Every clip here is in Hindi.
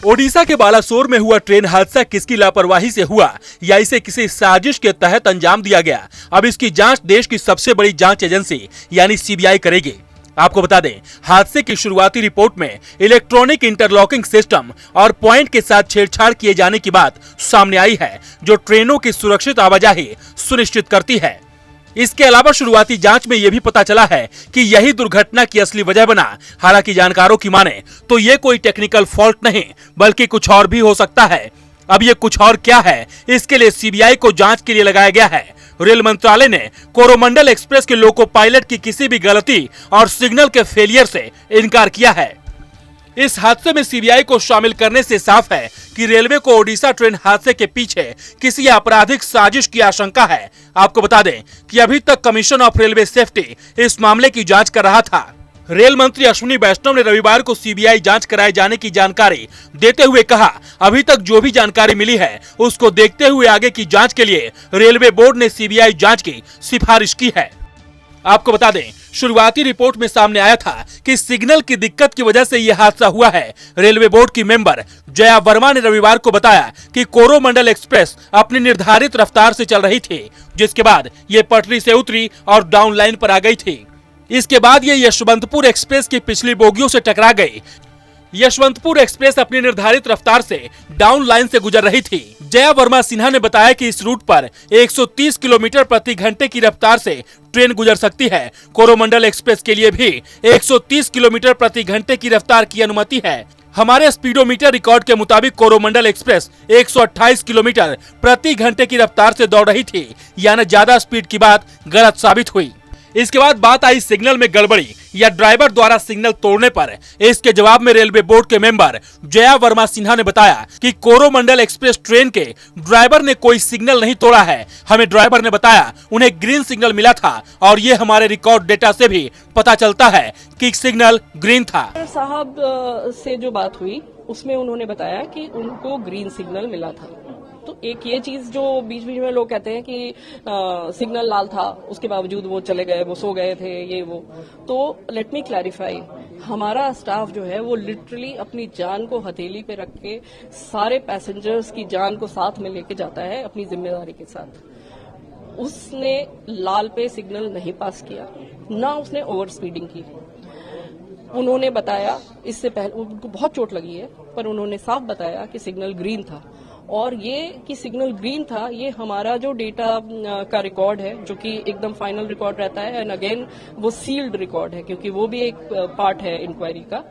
ओडिशा के बालासोर में हुआ ट्रेन हादसा किसकी लापरवाही से हुआ या इसे किसी साजिश के तहत अंजाम दिया गया, अब इसकी जांच देश की सबसे बड़ी जांच एजेंसी यानी सीबीआई करेगी। आपको बता दें, हादसे की शुरुआती रिपोर्ट में इलेक्ट्रॉनिक इंटरलॉकिंग सिस्टम और पॉइंट के साथ छेड़छाड़ किए जाने की बात सामने आई है, जो ट्रेनों की सुरक्षित आवाजाही सुनिश्चित करती है। इसके अलावा शुरुआती जांच में यह भी पता चला है कि यही दुर्घटना की असली वजह बना। हालांकि जानकारों की माने तो ये कोई टेक्निकल फॉल्ट नहीं बल्कि कुछ और भी हो सकता है। अब ये कुछ और क्या है, इसके लिए सीबीआई को जांच के लिए लगाया गया है। रेल मंत्रालय ने कोरोमंडल एक्सप्रेस के लोको पायलट की किसी भी गलती और सिग्नल के फेलियर से इनकार किया है। इस हादसे में सीबीआई को शामिल करने से साफ है कि रेलवे को ओडिशा ट्रेन हादसे के पीछे किसी आपराधिक साजिश की आशंका है। आपको बता दें कि अभी तक कमीशन ऑफ रेलवे सेफ्टी इस मामले की जांच कर रहा था। रेल मंत्री अश्विनी वैष्णव ने रविवार को सीबीआई जांच कराए जाने की जानकारी देते हुए कहा, अभी तक जो भी जानकारी मिली है उसको देखते हुए आगे की जांच के लिए रेलवे बोर्ड ने सीबीआई जांच की सिफारिश की है। आपको बता दें, शुरुआती रिपोर्ट में सामने आया था कि सिग्नल की दिक्कत की वजह से यह हादसा हुआ है। रेलवे बोर्ड की मेंबर जया वर्मा ने रविवार को बताया कि कोरोमंडल एक्सप्रेस अपनी निर्धारित रफ्तार से चल रही थी, जिसके बाद ये पटरी से उतरी और डाउन लाइन पर आ गई थी। इसके बाद ये यशवंतपुर एक्सप्रेस की पिछली बोगियों से टकरा गई। यशवंतपुर एक्सप्रेस अपनी निर्धारित रफ्तार से डाउन लाइन से गुजर रही थी। जया वर्मा सिन्हा ने बताया कि इस रूट पर 130 किलोमीटर प्रति घंटे की रफ्तार से ट्रेन गुजर सकती है। कोरोमंडल एक्सप्रेस के लिए भी 130 किलोमीटर प्रति घंटे की रफ्तार की अनुमति है। हमारे स्पीडोमीटर रिकॉर्ड के मुताबिक कोरोमंडल एक्सप्रेस 128 किलोमीटर प्रति घंटे की रफ्तार से दौड़ रही थी, यानी ज्यादा स्पीड की बात गलत साबित हुई। इसके बाद बात आई सिग्नल में गड़बड़ी या ड्राइवर द्वारा सिग्नल तोड़ने पर। इसके जवाब में रेलवे बोर्ड के मेंबर जया वर्मा सिन्हा ने बताया कि कोरोमंडल एक्सप्रेस ट्रेन के ड्राइवर ने कोई सिग्नल नहीं तोड़ा है। हमें ड्राइवर ने बताया उन्हें ग्रीन सिग्नल मिला था और ये हमारे रिकॉर्ड डेटा से भी पता चलता है कि सिग्नल ग्रीन था। साहब से जो बात हुई उसमें उन्होंने बताया कि उनको ग्रीन सिग्नल मिला था। तो एक ये चीज जो बीच बीच में लोग कहते हैं कि सिग्नल लाल था, उसके बावजूद वो चले गए, वो सो गए थे, ये वो। तो लेट मी क्लैरिफाई, हमारा स्टाफ जो है वो लिटरली अपनी जान को हथेली पे रख के सारे पैसेंजर्स की जान को साथ में लेके जाता है अपनी जिम्मेदारी के साथ। उसने लाल पे सिग्नल नहीं पास किया, ना उसने ओवर स्पीडिंग की। उन्होंने बताया, इससे पहले उनको बहुत चोट लगी है, पर उन्होंने साफ बताया कि सिग्नल ग्रीन था। और ये कि सिग्नल ग्रीन था, ये हमारा जो डेटा का रिकॉर्ड है, जो कि एकदम फाइनल रिकॉर्ड रहता है, एंड अगेन वो सील्ड रिकॉर्ड है क्योंकि वो भी एक पार्ट है इंक्वायरी का।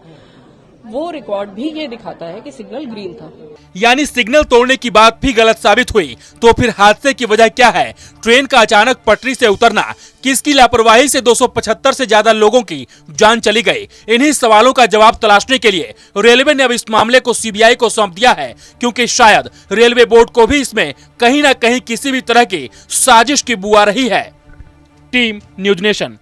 वो रिकॉर्ड भी ये दिखाता है कि सिग्नल ग्रीन था। यानी सिग्नल तोड़ने की बात भी गलत साबित हुई। तो फिर हादसे की वजह क्या है? ट्रेन का अचानक पटरी से उतरना, किसकी लापरवाही से 275 से ज्यादा लोगों की जान चली गई? इन्हीं सवालों का जवाब तलाशने के लिए रेलवे ने अब इस मामले को सीबीआई को सौंप दिया है, क्योंकि शायद रेलवे बोर्ड को भी इसमें कहीं ना कहीं किसी भी तरह की साजिश की बू आ रही है। Team news nation.